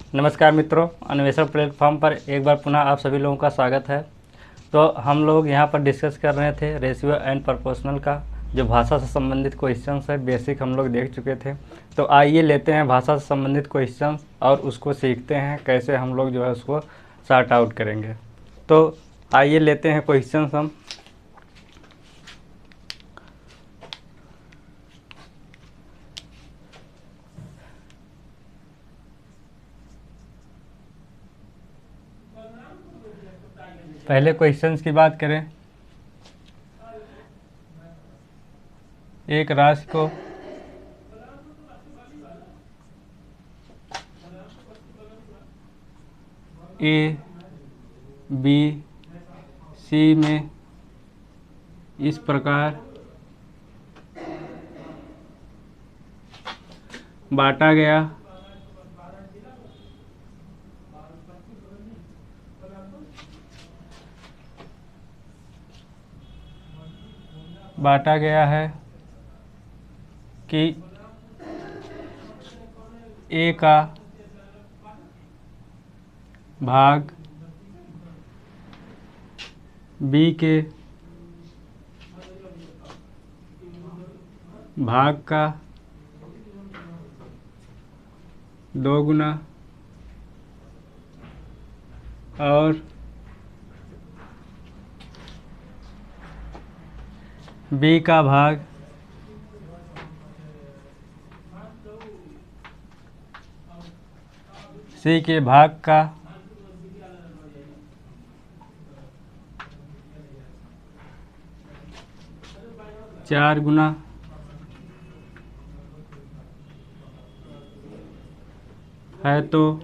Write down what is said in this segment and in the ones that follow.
नमस्कार मित्रों, अन्वेषण प्लेटफॉर्म पर एक बार पुनः आप सभी लोगों का स्वागत है। तो हम लोग यहाँ पर डिस्कस कर रहे थे रेशियो एंड प्रोपोर्शनल का, जो भाषा से संबंधित क्वेश्चंस है। बेसिक हम लोग देख चुके थे। तो आइए लेते हैं भाषा से संबंधित क्वेश्चंस और उसको सीखते हैं कैसे हम लोग जो है उसको सॉर्ट आउट करेंगे। तो आइए लेते हैं क्वेश्चंस हम। पहले क्वेश्चंस की बात करें। एक राशि को ए बी सी में इस प्रकार बांटा गया। है कि ए का भाग बी के भाग का 2 गुना और बी का भाग सी के भाग का 4 गुना है, तो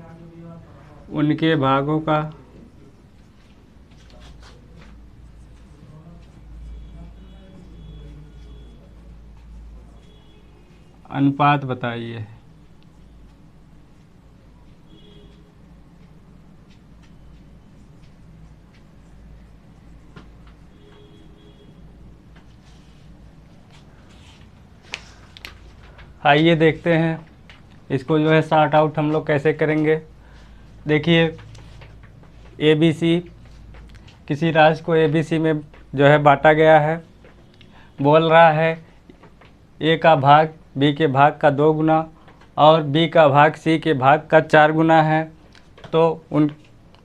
उनके भागों का अनुपात बताइए। आइए देखते हैं इसको जो है सॉर्ट आउट हम लोग कैसे करेंगे। देखिए, ए बी सी, किसी राशि को ए बी सी में जो है बांटा गया है। बोल रहा है ए का भाग बी के भाग का 2 गुना और बी का भाग सी के भाग का 4 गुना है। तो उन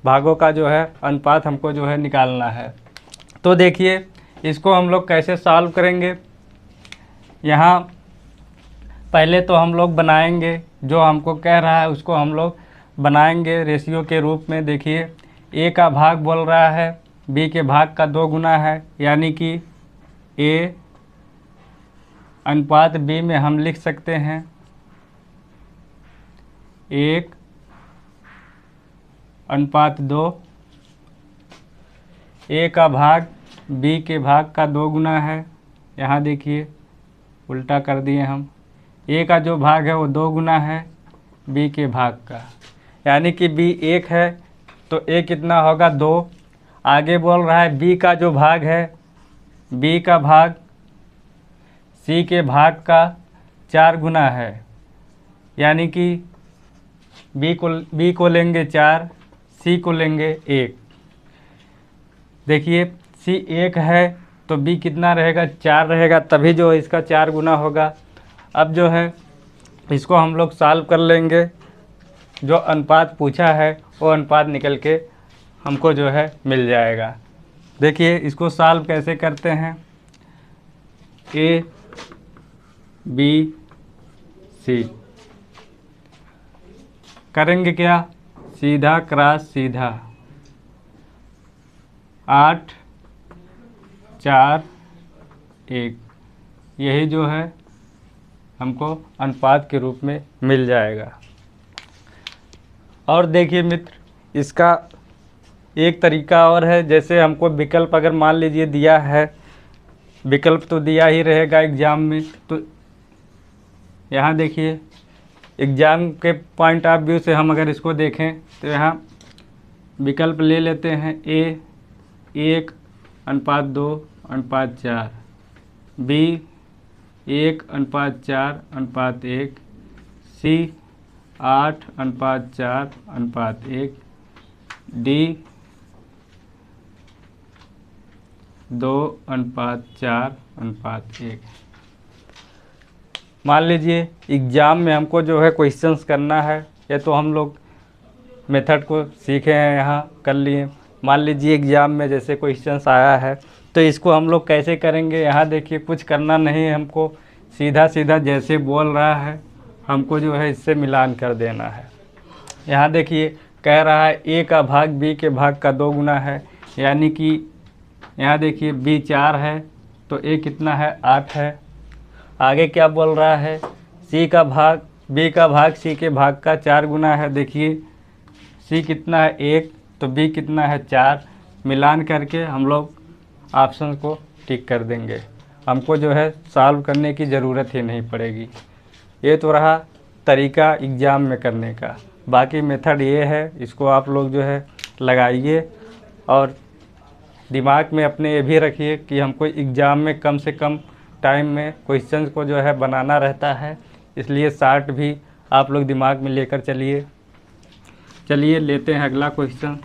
भागों का जो है अनुपात हमको जो है निकालना है। तो देखिए, इसको हम लोग कैसे सॉल्व करेंगे। यहाँ पहले तो हम लोग बनाएंगे, जो हमको कह रहा है उसको हम लोग बनाएंगे रेशियो के रूप में। देखिए, ए का भाग बोल रहा है बी के भाग का 2 गुना है, यानी कि ए अनुपात बी में हम लिख सकते हैं 1:2। ए का भाग बी के भाग का 2 गुना है। यहाँ देखिए, उल्टा कर दिए हम। ए का जो भाग है वो 2 गुना है बी के भाग का, यानी कि बी 1 है तो ए कितना होगा 2। आगे बोल रहा है बी का जो भाग है, बी का भाग सी के भाग का 4 गुना है, यानी कि बी को लेंगे 4, सी को लेंगे 1। देखिए, सी 1 है तो बी कितना रहेगा 4 रहेगा, तभी जो इसका 4 गुना होगा। अब जो है इसको हम लोग सॉल्व कर लेंगे। जो अनुपात पूछा है वो अनुपात निकल के हमको जो है मिल जाएगा। देखिए, इसको सॉल्व कैसे करते हैं। ए बी सी करेंगे क्या, सीधा क्रॉस सीधा। 8 4 1, यही जो है हमको अनुपात के रूप में मिल जाएगा। और देखिए मित्र, इसका एक तरीका और है। जैसे हमको विकल्प अगर मान लीजिए दिया है, विकल्प तो दिया ही रहेगा एग्ज़ाम में, तो यहाँ देखिए एग्ज़ाम के पॉइंट ऑफ व्यू से हम अगर इसको देखें तो यहाँ विकल्प ले लेते हैं। ए 1:2:4, बी 1:4:1, सी 8:4:1, डी 2:4:1। मान लीजिए एग्ज़ाम में हमको जो है क्वेश्चंस करना है, ये तो हम लोग मेथड को सीखे हैं, यहाँ कर लिए। मान लीजिए एग्ज़ाम में जैसे क्वेश्चंस आया है तो इसको हम लोग कैसे करेंगे। यहाँ देखिए कुछ करना नहीं है हमको, सीधा सीधा जैसे बोल रहा है हमको जो है इससे मिलान कर देना है। यहाँ देखिए कह रहा है ए का भाग बी के भाग का 2 गुना है, यानी कि यहाँ देखिए बी 4 है तो ए कितना है 8 है। आगे क्या बोल रहा है, सी का भाग बी का भाग सी के भाग का 4 गुना है। देखिए सी कितना है 1 तो बी कितना है 4। मिलान करके हम लोग ऑप्शन को टिक कर देंगे, हमको जो है सॉल्व करने की ज़रूरत ही नहीं पड़ेगी। ये तो रहा तरीका एग्ज़ाम में करने का। बाकी मेथड ये है, इसको आप लोग जो है लगाइए और दिमाग में अपने ये भी रखिए कि हमको एग्ज़ाम में कम से कम टाइम में क्वेश्चंस को जो है बनाना रहता है, इसलिए शार्ट भी आप लोग दिमाग में लेकर चलिए। चलिए लेते हैं अगला क्वेश्चन।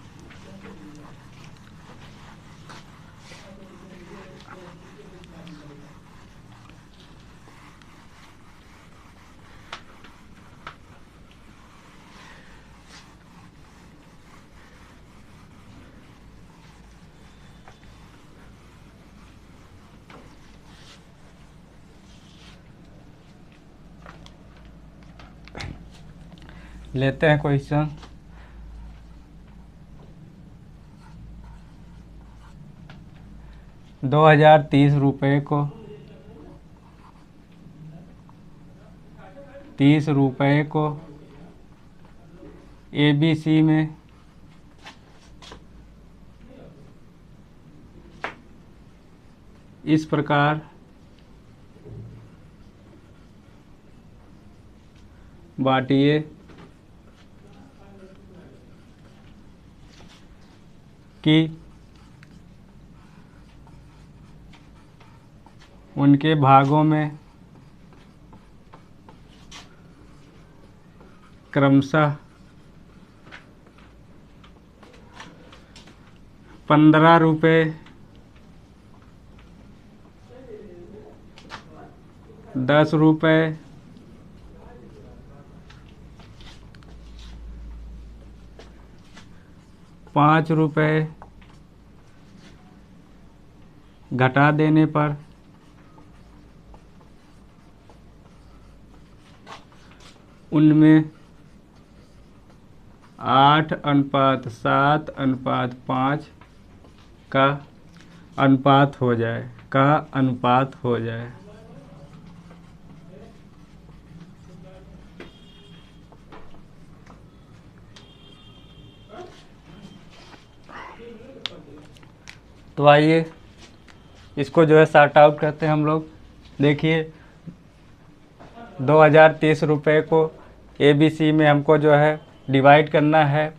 लेते हैं क्वेश्चन। ₹2030 को 30 रुपये को ABC में इस प्रकार बांटिए कि उनके भागों में क्रमशः 15 रुपये, 10 रुपये, 5 रुपये घटा देने पर उनमें 8:7:5 का अनुपात हो जाए, तो आइए इसको जो है सॉर्ट आउट करते हैं हम लोग। देखिए 2030 को ABC में हमको जो है डिवाइड करना है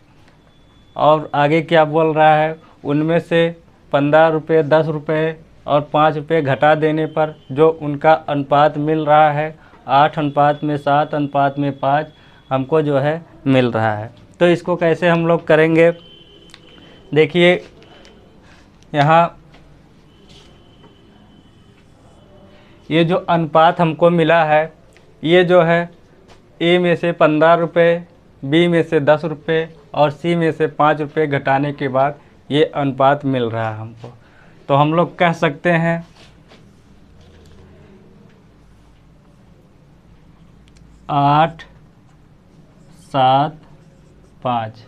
और आगे क्या बोल रहा है, उनमें से 15 रुपये, 10 रुपये और 5 रुपये घटा देने पर जो उनका अनुपात मिल रहा है 8:7:5 हमको जो है मिल रहा है। तो इसको कैसे हम लोग करेंगे, देखिए यहाँ ये जो अनुपात हमको मिला है, ये जो है ए में से 15 रुपये, बी में से 10 रुपये और सी में से 5 रुपये घटाने के बाद ये अनुपात मिल रहा है हमको। तो हम लोग कह सकते हैं 8:7:5।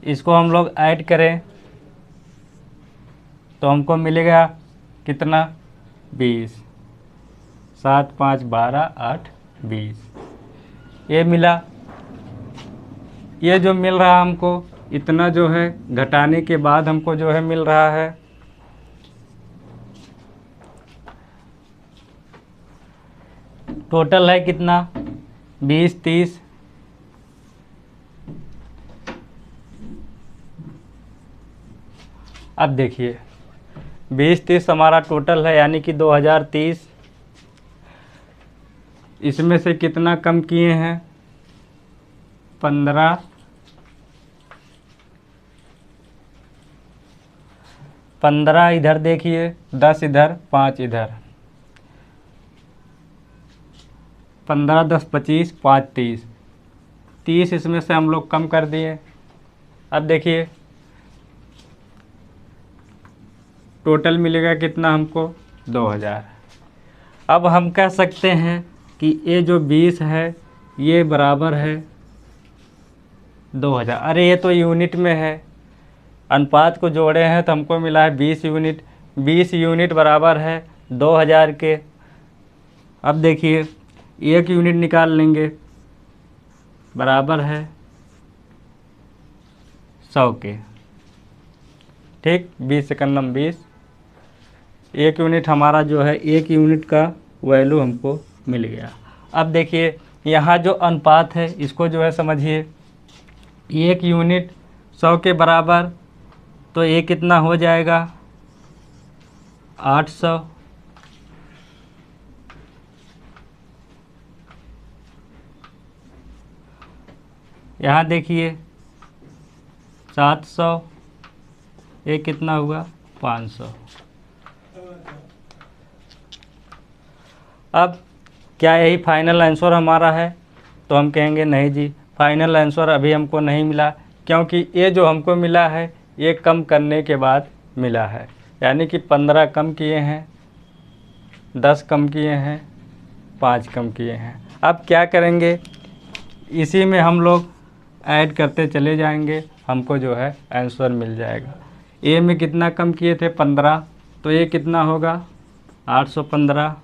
इसको हम लोग ऐड करें तो हमको मिलेगा कितना 20, 7, 5, 12, 8, 20 ये मिला। ये जो मिल रहा हमको इतना जो है घटाने के बाद हमको जो है मिल रहा है टोटल है कितना 20, 30। अब देखिए 20, 30 हमारा टोटल है, यानी कि 2030। इसमें से कितना कम किए हैं 15, 15 इधर देखिए, 10 इधर, 5 इधर, 15, 10, 25, 5, 30, 30 इसमें से हम लोग कम कर दिए। अब देखिए टोटल मिलेगा कितना हमको, 2000। अब हम कह सकते हैं कि ये जो 20 है ये बराबर है 2000। अरे ये तो यूनिट में है, अनुपात को जोड़े हैं तो हमको मिला है 20 यूनिट। 20 यूनिट बराबर है 2000 के। अब देखिए 1 यूनिट निकाल लेंगे, बराबर है 100 के। ठीक, 20 सेकंड नम 20, 1 यूनिट हमारा जो है, 1 यूनिट का वैल्यू हमको मिल गया। अब देखिए यहाँ जो अनुपात है इसको जो है समझिए, 1 यूनिट 100 के बराबर, तो ये कितना हो जाएगा, 800। यहाँ देखिए 700, ये कितना हुआ, 500। अब क्या यही फाइनल आंसर हमारा है? तो हम कहेंगे नहीं जी, फाइनल आंसर अभी हमको नहीं मिला, क्योंकि ये जो हमको मिला है ये कम करने के बाद मिला है। यानी कि 15 कम किए हैं, 10 कम किए हैं, 5 कम किए हैं। अब क्या करेंगे, इसी में हम लोग ऐड करते चले जाएंगे, हमको जो है आंसर मिल जाएगा। ए में कितना कम किए थे, 15, तो ये कितना होगा, 815।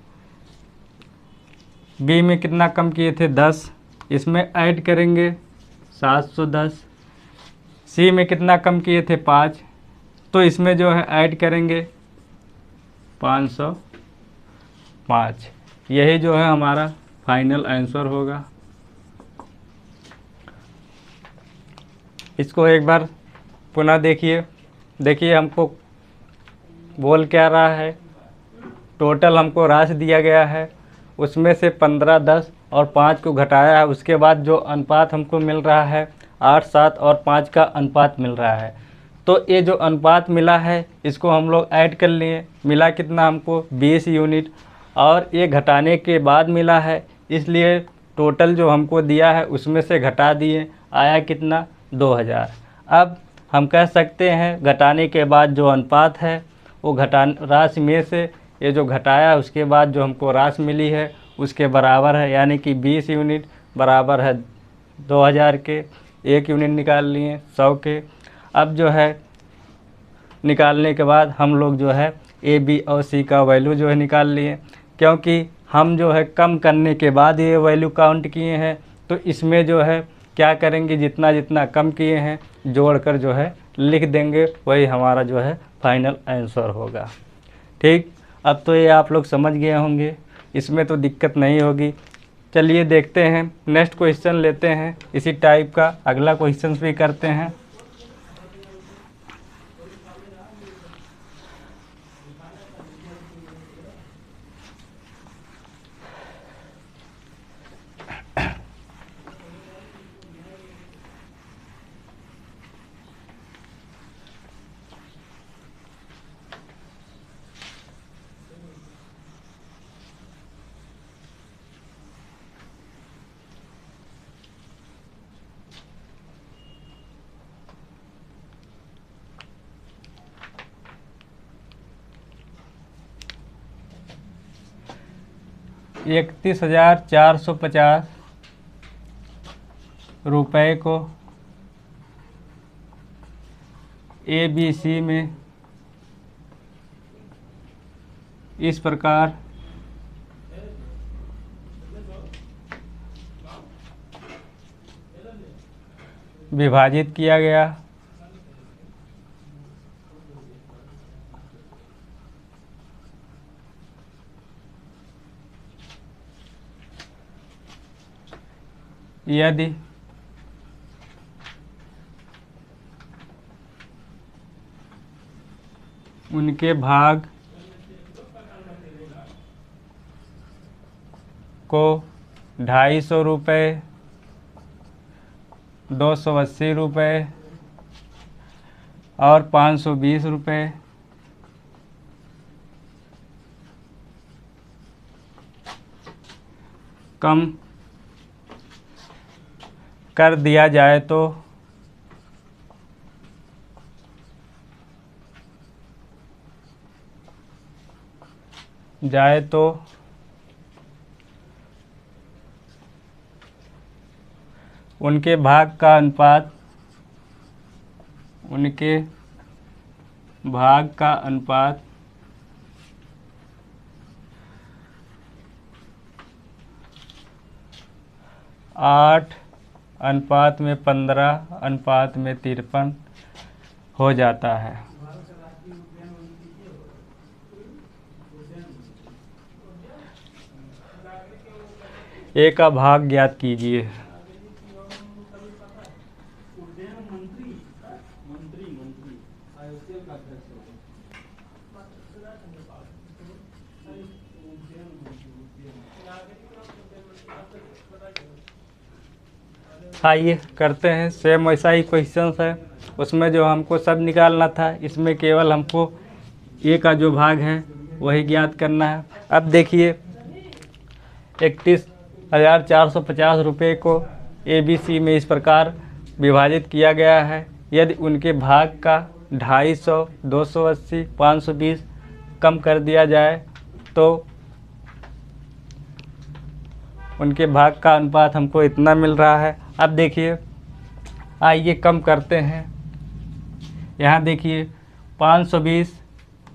बी में कितना कम किए थे, 10, इसमें ऐड करेंगे 710। सी में कितना कम किए थे, 5, तो इसमें जो है ऐड करेंगे 505। यही जो है हमारा फाइनल आंसर होगा। इसको एक बार पुनः देखिए, देखिए हमको बोल क्या रहा है, टोटल हमको राशि दिया गया है, उसमें से 15, 10 और 5 को घटाया है, उसके बाद जो अनुपात हमको मिल रहा है 8, 7 और 5 का अनुपात मिल रहा है। तो ये जो अनुपात मिला है इसको हम लोग ऐड कर लिए, मिला कितना हमको, 20 यूनिट, और ये घटाने के बाद मिला है, इसलिए टोटल जो हमको दिया है उसमें से घटा दिए, आया कितना, 2000। अब हम कह सकते हैं घटाने के बाद जो अनुपात है वो राशि में से ये जो घटाया उसके बाद जो हमको राशि मिली है उसके बराबर है, यानी कि 20 यूनिट बराबर है 2000 के। 1 यूनिट निकाल लिए 100 के। अब जो है निकालने के बाद हम लोग जो है ए, बी और सी का वैल्यू जो है निकाल लिए, क्योंकि हम जो है कम करने के बाद ये वैल्यू काउंट किए हैं, तो इसमें जो है क्या करेंगे, जितना जितना कम किए हैं जोड़कर जो है लिख देंगे, वही हमारा जो है फाइनल आंसर होगा। ठीक, अब तो ये आप लोग समझ गए होंगे, इसमें तो दिक्कत नहीं होगी। चलिए देखते हैं, नेक्स्ट क्वेश्चन लेते हैं इसी टाइप का, अगला क्वेश्चन भी करते हैं। ₹31,450 रुपये को ABC में इस प्रकार विभाजित किया गया। यदि उनके भाग को 250 रुपये 280 रुपये और 520 रुपये। कम कर दिया जाए तो उनके भाग का अनुपात 8:15:53 हो जाता है। ए का भाग ज्ञात कीजिए। आइए करते हैं। सेम वैसा ही क्वेश्चन है, उसमें जो हमको सब निकालना था, इसमें केवल हमको ए का जो भाग है वही ज्ञात करना है। अब देखिए 31,450 रुपये को ABC में इस प्रकार विभाजित किया गया है। यदि उनके भाग का 250, 280, 520 कम कर दिया जाए तो उनके भाग का अनुपात हमको इतना मिल रहा है। अब देखिए, आइए कम करते हैं। यहाँ देखिए 520,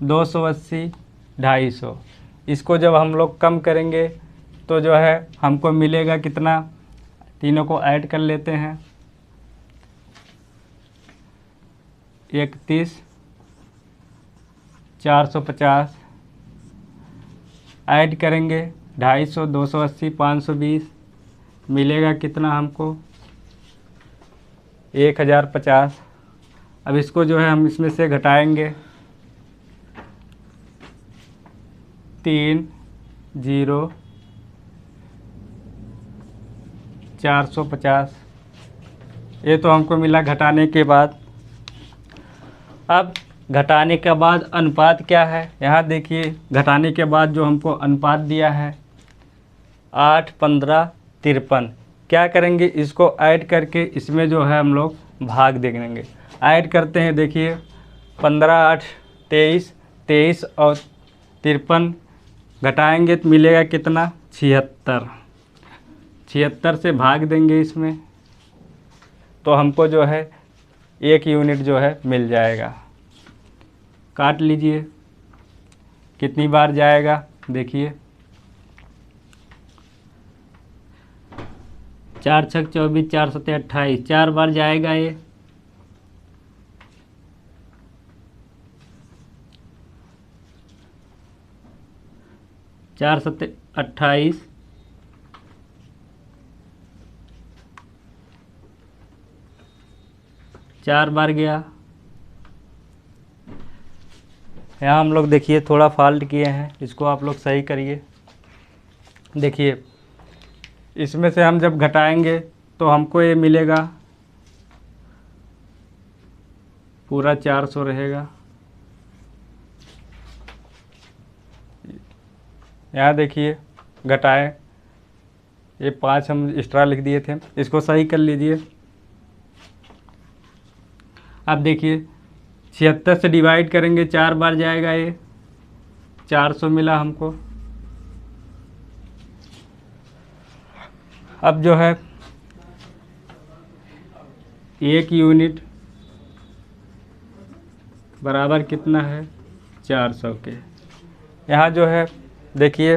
280, 250, इसको जब हम लोग कम करेंगे तो जो है हमको मिलेगा कितना, तीनों को ऐड कर लेते हैं। 31,450 ऐड करेंगे 250, 280, 520, मिलेगा कितना हमको 1,050। अब इसको जो है हम इसमें से घटाएंगे 3,0,450। ये तो हमको मिला घटाने के बाद। अब घटाने के बाद अनुपात क्या है, यहाँ देखिए घटाने के बाद जो हमको अनुपात दिया है 8:15:53। क्या करेंगे, इसको ऐड करके इसमें जो है हम लोग भाग देंगे। ऐड करते हैं, देखिए 15, 8, 23, 23 और 53 घटाएंगे तो मिलेगा कितना 76। 76 से भाग देंगे इसमें तो हमको जो है 1 यूनिट जो है मिल जाएगा। काट लीजिए, कितनी बार जाएगा देखिए, 4 छक 24, 4 सत्ते 28, 4 बार जाएगा ये। चार सत्ते 28, 4 बार गया। यहाँ हम लोग देखिए थोड़ा फॉल्ट किए हैं, इसको आप लोग सही करिए। देखिए इसमें से हम जब घटाएंगे तो हमको ये मिलेगा पूरा 400 रहेगा। यहाँ देखिए घटाएं, ये 5 हम एक्स्ट्रा लिख दिए थे, इसको सही कर लीजिए। अब देखिए 76 से डिवाइड करेंगे, 4 बार जाएगा, ये 400 मिला हमको। अब जो है 1 यूनिट बराबर कितना है 400 के। यहाँ जो है देखिए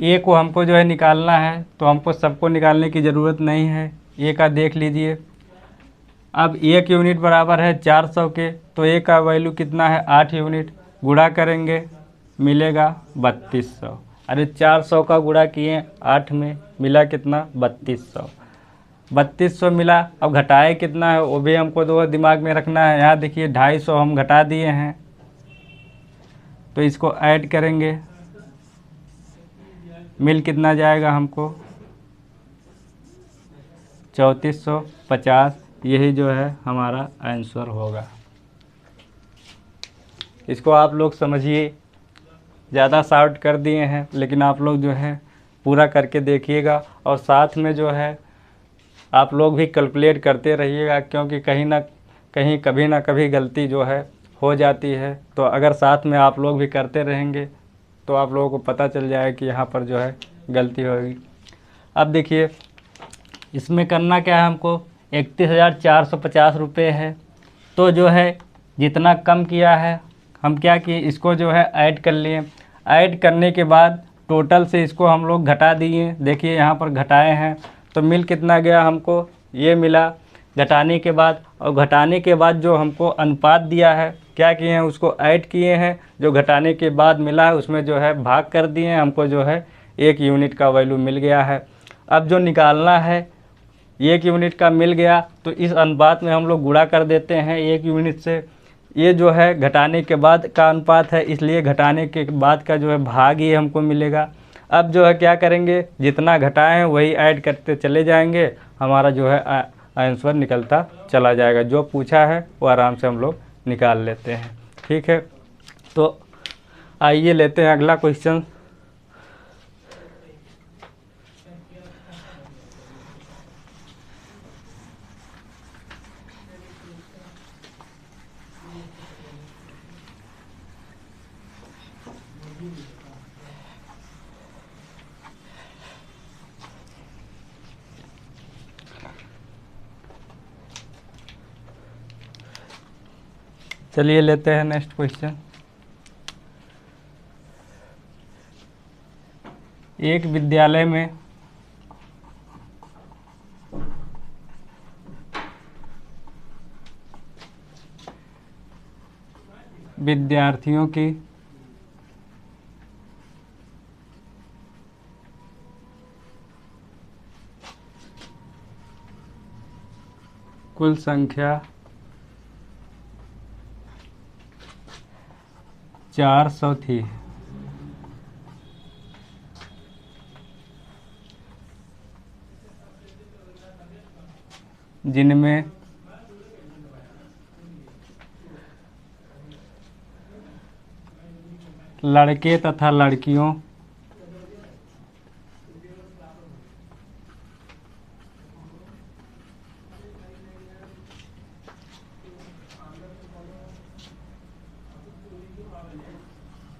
ए को हमको जो है निकालना है, तो हमको सबको निकालने की ज़रूरत नहीं है, ए का देख लीजिए। अब 1 यूनिट बराबर है 400 के, तो ए का वैल्यू कितना है 8 यूनिट। गुणा करेंगे मिलेगा 3200। अरे 400 का गुणा किए 8 में, मिला कितना 3200। 3200 मिला। अब घटाए कितना है वो भी हमको दो दिमाग में रखना है। यहाँ देखिए 250 हम घटा दिए हैं, तो इसको ऐड करेंगे, मिल कितना जाएगा हमको 3450, यही जो है हमारा आंसर होगा। इसको आप लोग समझिए, ज़्यादा शॉर्ट कर दिए हैं, लेकिन आप लोग जो है पूरा करके देखिएगा और साथ में जो है आप लोग भी कैलकुलेट करते रहिएगा, क्योंकि कहीं ना कहीं कभी ना कभी गलती जो है हो जाती है। तो अगर साथ में आप लोग भी करते रहेंगे तो आप लोगों को पता चल जाएगा कि यहाँ पर जो है गलती होगी। अब देखिए इसमें करना क्या है, हमको 31,450 रुपये है। तो जो है जितना कम किया है हम क्या किए, इसको जो है ऐड कर लिए। ऐड करने के बाद टोटल से इसको हम लोग घटा दिए। देखिए यहाँ पर घटाए हैं तो मिल कितना गया हमको, ये मिला घटाने के बाद। और घटाने के बाद जो हमको अनुपात दिया है, क्या किए हैं, उसको ऐड किए हैं। जो घटाने के बाद मिला है उसमें जो है भाग कर दिए हैं, हमको जो है 1 यूनिट का वैल्यू मिल गया है। अब जो निकालना है 1 यूनिट का मिल गया तो इस अनुपात में हम लोग गुणा कर देते हैं 1 यूनिट से। ये जो है घटाने के बाद का अनुपात है, इसलिए घटाने के बाद का जो है भाग ही हमको मिलेगा। अब जो है क्या करेंगे, जितना घटाए हैं वही ऐड करते चले जाएंगे, हमारा जो है आंसर निकलता चला जाएगा। जो पूछा है वो आराम से हम लोग निकाल लेते हैं। ठीक है, तो आइए लेते हैं अगला क्वेश्चन। चलिए लेते हैं नेक्स्ट क्वेश्चन। एक विद्यालय में विद्यार्थियों की कुल संख्या 400 थी। जिनमें लड़के तथा लड़कियों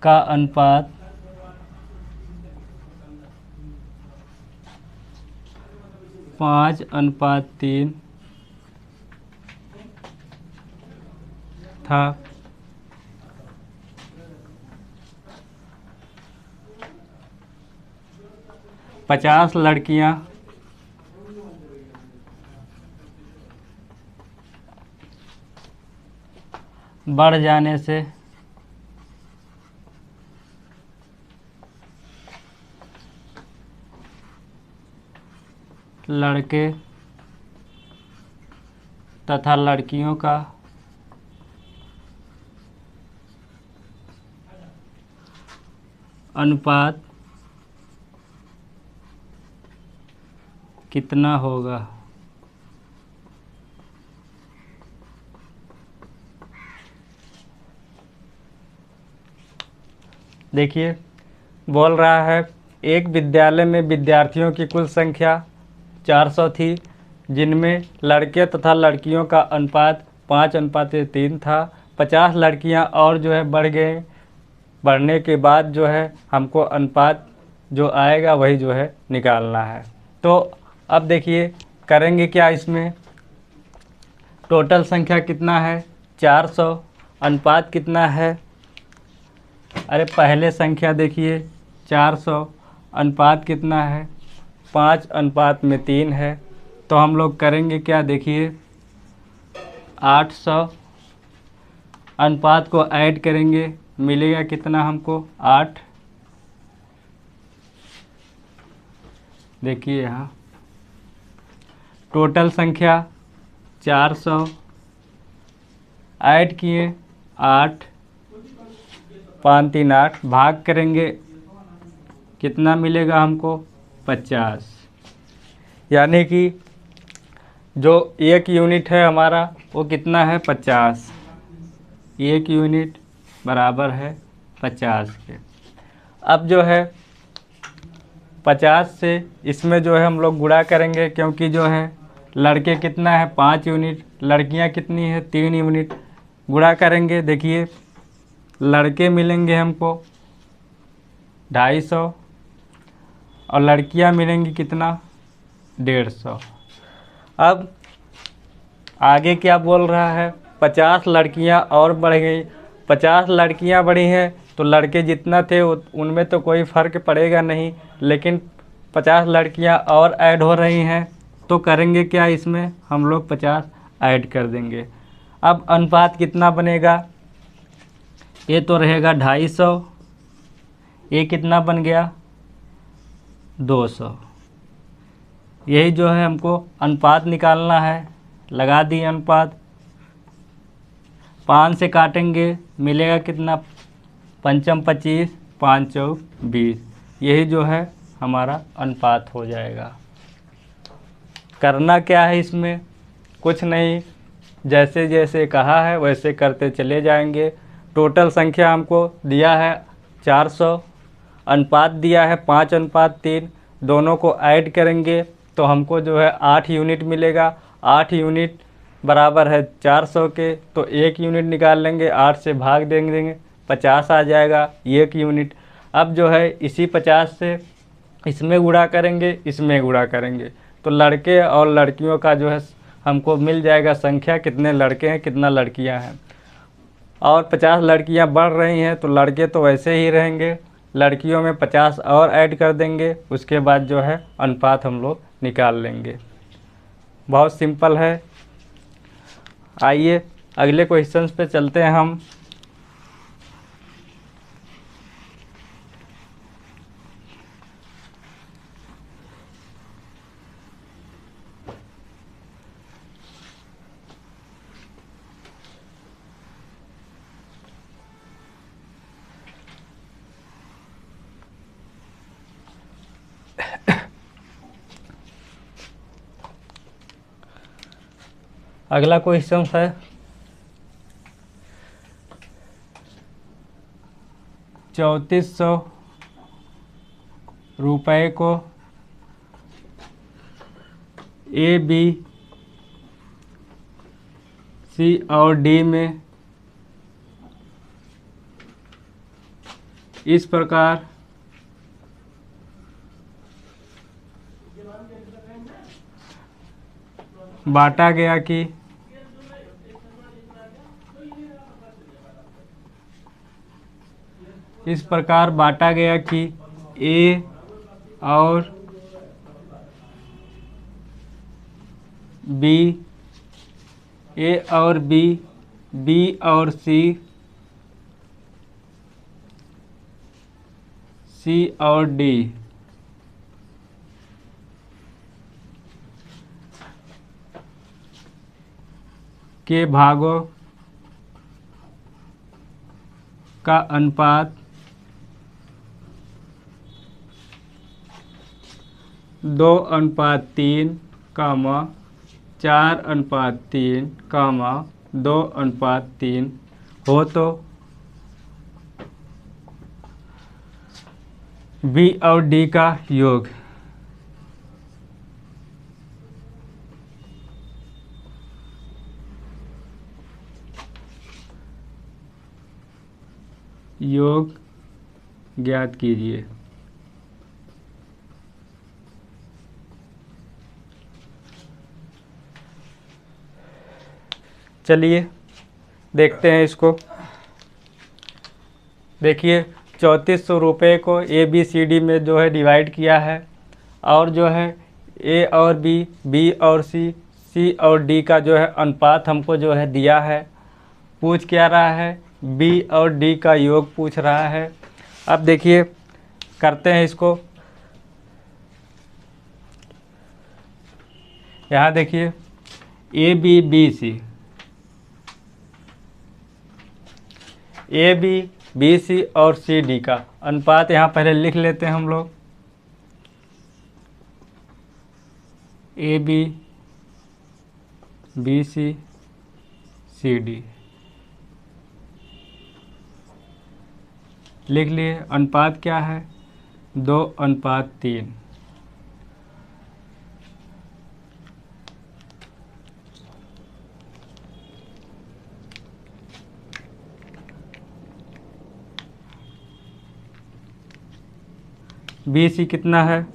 का अनुपात 5:3 था। 50 लड़कियां बढ़ जाने से लड़के तथा लड़कियों का अनुपात कितना होगा। देखिए बोल रहा है एक विद्यालय में विद्यार्थियों की कुल संख्या 400 थी, जिनमें लड़के तथा लड़कियों का अनुपात 5:3 था। 50 लड़कियां और जो है बढ़ गए। बढ़ने के बाद जो है हमको अनुपात जो आएगा वही जो है निकालना है। तो अब देखिए करेंगे क्या, इसमें टोटल संख्या कितना है 400, अनुपात कितना है, अरे पहले संख्या देखिए 400, अनुपात कितना है 5:3 है। तो हम लोग करेंगे क्या, देखिए 800, अनुपात को ऐड करेंगे मिलेगा कितना हमको 8। देखिए यहाँ टोटल संख्या 400 ऐड किए 8, 5 3 8, भाग करेंगे कितना मिलेगा हमको 50। यानी कि जो 1 यूनिट है हमारा वो कितना है 50। 1 यूनिट बराबर है 50 के। अब जो है 50 से इसमें जो है हम लोग गुणा करेंगे, क्योंकि जो है लड़के कितना है 5 यूनिट, लड़कियां कितनी है 3 यूनिट। गुणा करेंगे, देखिए लड़के मिलेंगे हमको 250 और लड़कियां मिलेंगी कितना 150। अब आगे क्या बोल रहा है, 50 लड़कियां और बढ़ गई। 50 लड़कियां बढ़ी हैं तो लड़के जितना थे उनमें तो कोई फ़र्क पड़ेगा नहीं, लेकिन 50 लड़कियां और ऐड हो रही हैं तो करेंगे क्या, इसमें हम लोग 50 ऐड कर देंगे। अब अनुपात कितना बनेगा, ये तो रहेगा 250, ये कितना बन गया 200। यही जो है हमको अनुपात निकालना है। लगा दिए अनुपात, 5 से काटेंगे मिलेगा कितना, 5 25, 5 20। यही जो है हमारा अनुपात हो जाएगा। करना क्या है इसमें, कुछ नहीं, जैसे जैसे कहा है वैसे करते चले जाएंगे। टोटल संख्या हमको दिया है 400, अनुपात दिया है 5:3, दोनों को ऐड करेंगे तो हमको जो है 8 यूनिट मिलेगा। 8 यूनिट बराबर है 400 के, तो 1 यूनिट निकाल लेंगे, 8 से भाग देंगे 50 आ जाएगा 1 यूनिट। अब जो है इसी 50 से इसमें गुणा करेंगे, इसमें गुणा करेंगे, तो लड़के और लड़कियों का जो है हमको मिल जाएगा संख्या, कितने लड़के हैं कितना लड़कियां हैं। और 50 लड़कियां बढ़ रही हैं तो लड़के तो वैसे ही रहेंगे, लड़कियों में 50 और ऐड कर देंगे, उसके बाद जो है अनुपात हम लोग निकाल लेंगे। बहुत सिंपल है। आइए अगले क्वेश्चन पे चलते हैं हम। अगला क्वेश्चन है 3400 रुपये को ए, बी, सी और डी में इस प्रकार बांटा गया कि इस प्रकार बांटा गया कि ए और बी, ए और बी, बी और सी, सी और डी के भागों का अनुपात 2:3, 4:3, 2:3 हो तो बी और डी का योग ज्ञात कीजिए। चलिए देखते हैं इसको। देखिए 3400 रुपये को ए, बी, सी, डी में जो है डिवाइड किया है, और जो है ए और बी, बी और सी, सी और डी का जो है अनुपात हमको जो है दिया है। पूछ क्या रहा है, बी और डी का योग पूछ रहा है। अब देखिए करते हैं इसको। यहाँ देखिए ए, बी, बी, सी, ए, बी, बी, सी और सी, डी का अनुपात यहाँ पहले लिख लेते हैं हम लोग। ए, बी, BC CD लिख लिए। अनुपात क्या है? 2:3। BC कितना है?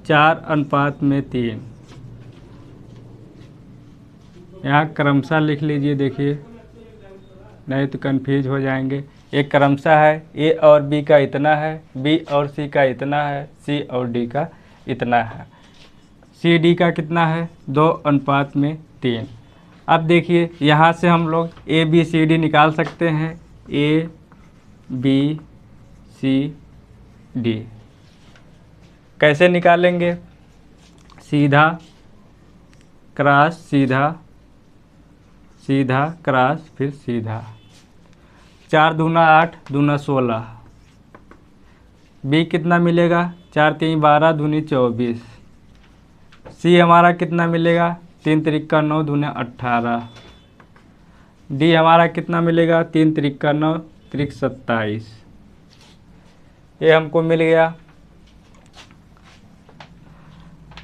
4:3। यहाँ क्रमशः लिख लीजिए, देखिए नहीं तो कंफ्यूज हो जाएंगे। एक क्रमशः है, A और B का इतना है, B और C का इतना है, C और D का इतना है। CD का कितना है? 2:3। अब देखिए यहाँ से हम लोग ABCD निकाल सकते हैं। ABCD कैसे निकालेंगे? सीधा क्रॉस सीधा, सीधा क्रॉस फिर सीधा। 4 दूना 8 दूना 16। B कितना मिलेगा? 4 3 12 दूनी 24। C हमारा कितना मिलेगा? 3 त्रिक 9 दूने 18। D हमारा कितना मिलेगा? 3 त्रिक 9 त्रिक 27। ये हमको मिल गया।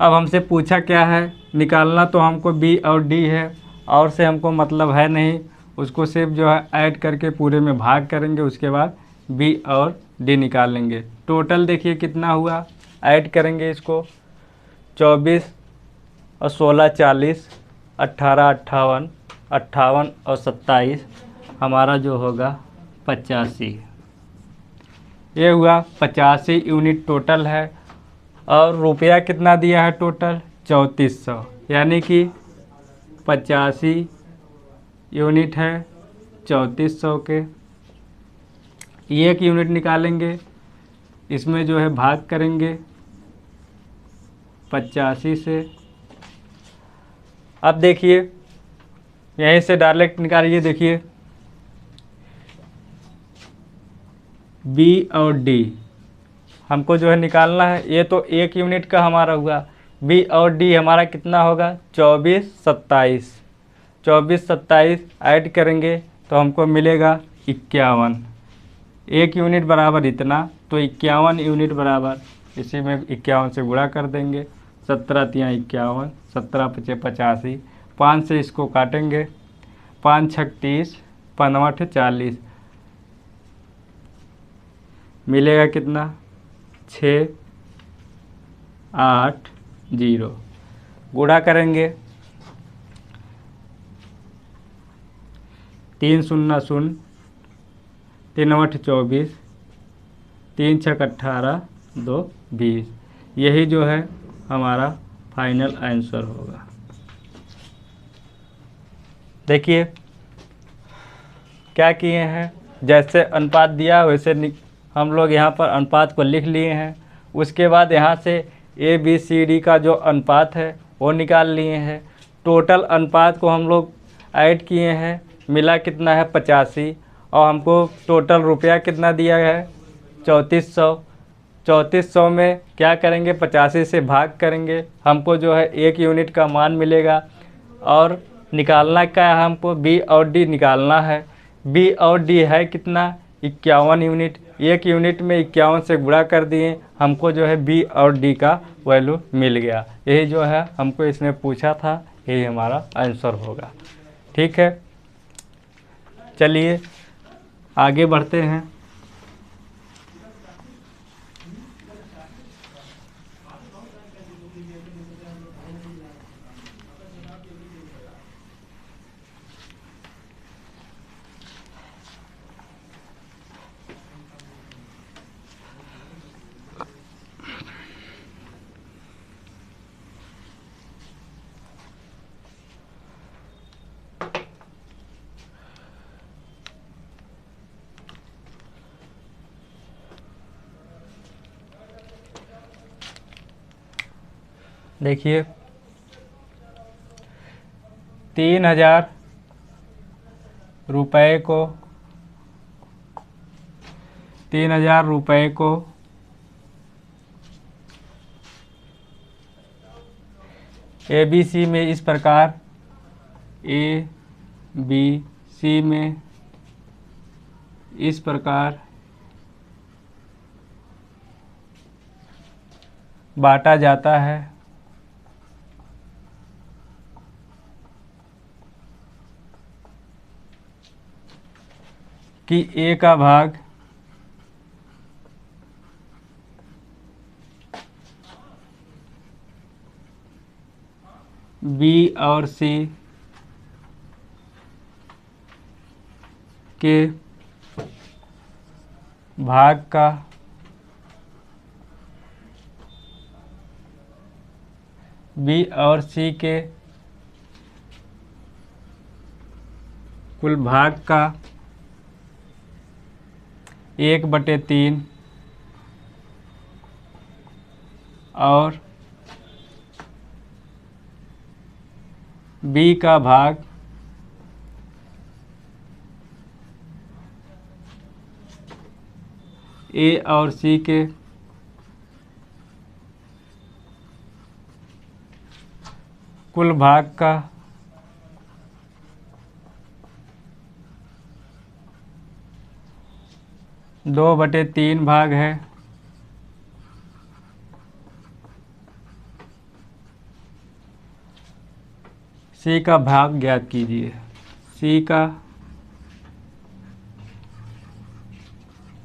अब हमसे पूछा क्या है? निकालना तो हमको B और D है, और से हमको मतलब है नहीं। उसको सिर्फ जो है ऐड करके पूरे में भाग करेंगे, उसके बाद B और D निकालेंगे। टोटल देखिए कितना हुआ, ऐड करेंगे इसको। 24 और 16 40, 18 58, 58 और 27 हमारा जो होगा 85। ये हुआ 85 यूनिट टोटल है। और रुपया कितना दिया है टोटल? 3400। यानी कि 85 यूनिट है 3400 के। एक यूनिट निकालेंगे, इसमें जो है भाग करेंगे 85 से। अब देखिए यहीं से डायरेक्ट निकालिए। देखिए B और D हमको जो है निकालना है। ये तो एक यूनिट का हमारा हुआ। B और D हमारा कितना होगा? 24 27। 24 27 ऐड करेंगे तो हमको मिलेगा 51। एक यूनिट बराबर इतना, तो 51 यूनिट बराबर इसी में 51 से गुणा कर देंगे। 17 तियाँ 51, 17 पचे 85। 5 से इसको काटेंगे, 5 छक 30, 5 40। मिलेगा कितना? 6 8 0। गुणा करेंगे 3 0 0, 3 8 24, 3 6 18, 2 20। यही जो है हमारा फाइनल आंसर होगा। देखिए क्या किए हैं, जैसे अनुपात दिया वैसे हम लोग यहाँ पर अनुपात को लिख लिए हैं। उसके बाद यहाँ से ABCD का जो अनुपात है वो निकाल लिए हैं। टोटल अनुपात को हम लोग ऐड किए हैं, मिला कितना है? 85। और हमको टोटल रुपया कितना दिया है? 3400। 3400 में क्या करेंगे? 85 से भाग करेंगे, हमको जो है एक यूनिट का मान मिलेगा। और निकालना क्या है? हमको B और D निकालना है। B और D है कितना? 51 यूनिट। एक यूनिट में 51 से गुणा कर दिए, हमको जो है B और D का वैल्यू मिल गया। यही जो है हमको इसमें पूछा था, यही हमारा आंसर होगा। ठीक है, चलिए आगे बढ़ते हैं। देखिए 3000 रुपये को 3000 रुपये को ABC में इस प्रकार ए बी सी में इस प्रकार बांटा जाता है कि ए का भाग बी और सी के भाग का बी और सी के कुल भाग का 1/3 और बी का भाग ए और सी के कुल भाग का 2/3 भाग है। सी का भाग ज्ञात कीजिए। सी का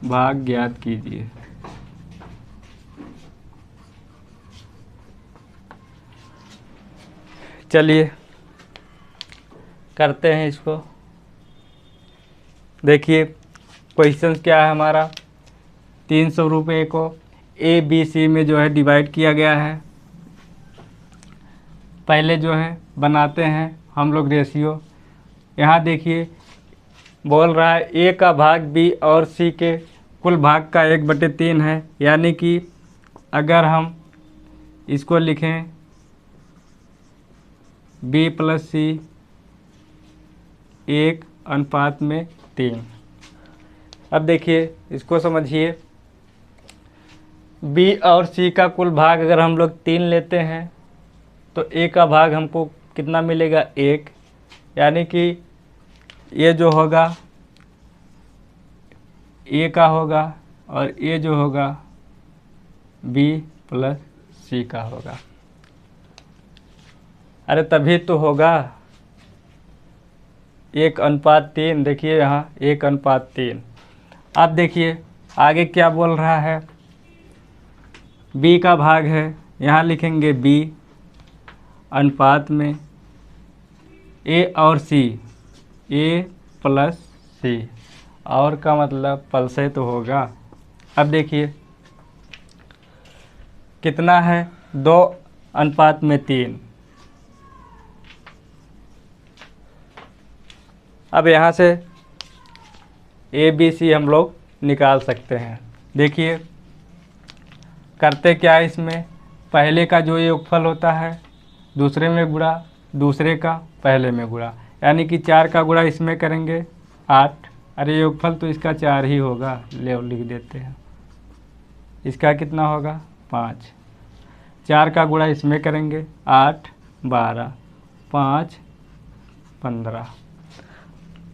भाग ज्ञात कीजिए। चलिए करते हैं इसको। देखिए क्वेश्चन क्या है हमारा, 300 रुपये को ए बी सी में जो है डिवाइड किया गया है। पहले जो है बनाते हैं हम लोग रेशियो। यहाँ देखिए बोल रहा है ए का भाग बी और सी के कुल भाग का 1/3 है, यानी कि अगर हम इसको लिखें बी प्लस सी 1:3। अब देखिए इसको समझिए, बी और सी का कुल भाग अगर हम लोग 3 लेते हैं तो ए का भाग हमको कितना मिलेगा 1, यानी कि ये जो होगा ए का होगा और ये जो होगा बी प्लस सी का होगा। अरे तभी तो होगा 1:3। देखिए यहाँ 1:3। अब देखिए आगे क्या बोल रहा है, बी का भाग है, यहाँ लिखेंगे बी अनुपात में ए और सी, ए प्लस सी, और का मतलब पल से तो होगा। अब देखिए कितना है 2:3। अब यहाँ से ए बी सी हम लोग निकाल सकते हैं। देखिए करते क्या है, इसमें पहले का जो योगफल होता है दूसरे में गुणा, दूसरे का पहले में गुणा, यानी कि 4 का गुणा इसमें करेंगे 8। अरे योगफल तो इसका 4 ही होगा, ले लिख देते हैं। इसका कितना होगा 5। 4 का गुणा इसमें करेंगे 8 12 5 15।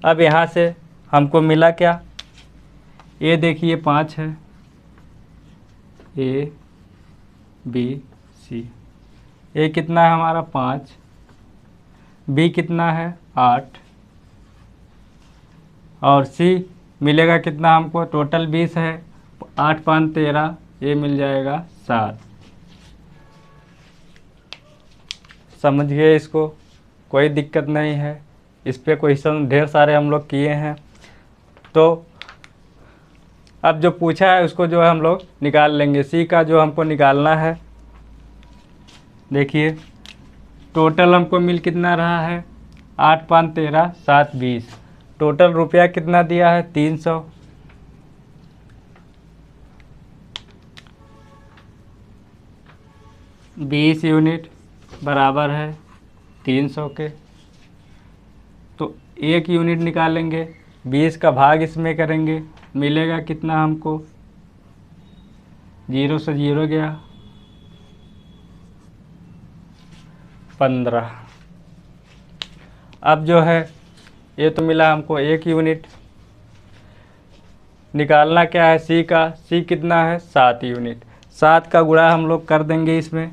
अब यहाँ से हमको मिला क्या, ये देखिए 5 है, ए बी सी। ए कितना है हमारा 5, बी कितना है 8 और सी मिलेगा कितना हमको, टोटल 20 है, 8 5 13, ये मिल जाएगा 7। समझ गए इसको, कोई दिक्कत नहीं है। इस पे क्वेश्चन ढेर सारे हम लोग किए हैं। तो अब जो पूछा है उसको जो है हम लोग निकाल लेंगे। सी का जो हमको निकालना है, देखिए टोटल हमको मिल कितना रहा है 8 5 13 7 20। टोटल रुपया कितना दिया है 300। बीस यूनिट बराबर है 300 के, तो 1 यूनिट निकालेंगे, 20 का भाग इसमें करेंगे, मिलेगा कितना हमको, 0 से 0 गया 15। अब जो है ये तो मिला हमको 1 यूनिट, निकालना क्या है सी का, सी कितना है 7 यूनिट। 7 का गुणा हम लोग कर देंगे इसमें,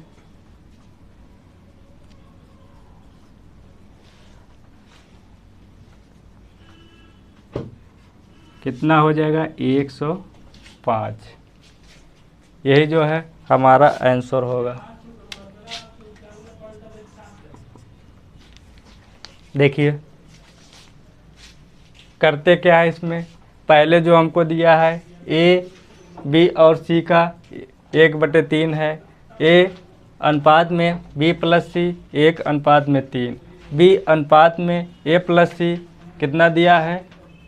कितना हो जाएगा 105। यही जो है हमारा आंसर होगा। देखिए करते क्या है इसमें, पहले जो हमको दिया है ए बी और सी का 1/3 है, ए अनुपात में बी प्लस सी 1:3, बी अनुपात में ए प्लस सी कितना दिया है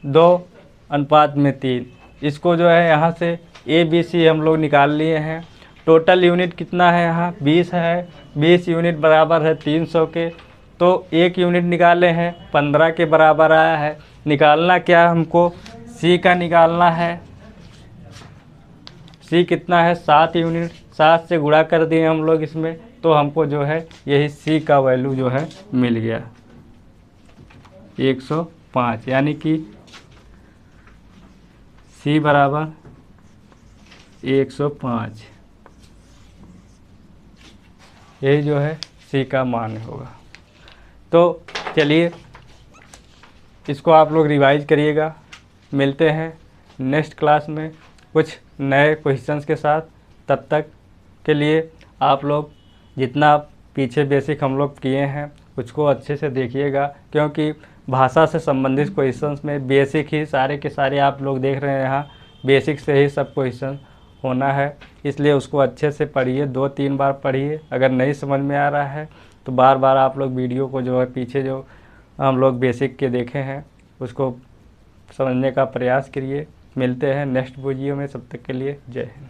2:3। इसको जो है यहाँ से ए बी सी हम लोग निकाल लिए हैं। टोटल यूनिट कितना है यहाँ 20 है, 20 यूनिट बराबर है 300 के, तो 1 यूनिट निकाले हैं 15 के बराबर आया है। निकालना क्या हमको सी का निकालना है, सी कितना है 7 यूनिट, 7 से गुणा कर दिए हम लोग इसमें, तो हमको जो है यही सी का वैल्यू जो है मिल गया 105, यानी कि सी बराबर 105, यही जो है सी का मान होगा। तो चलिए इसको आप लोग रिवाइज करिएगा। मिलते हैं नेक्स्ट क्लास में कुछ नए क्वेश्चंस के साथ। तब तक के लिए आप लोग जितना पीछे बेसिक हम लोग किए हैं उसको अच्छे से देखिएगा, क्योंकि भाषा से संबंधित क्वेश्चंस में बेसिक ही सारे के सारे आप लोग देख रहे हैं, यहाँ बेसिक से ही सब क्वेश्चन होना है। इसलिए उसको अच्छे से पढ़िए, 2-3 बार पढ़िए। अगर नहीं समझ में आ रहा है तो बार बार आप लोग वीडियो को जो है पीछे जो हम लोग बेसिक के देखे हैं उसको समझने का प्रयास करिए। मिलते हैं नेक्स्ट वीडियो में, तब तक के लिए जय हिंद।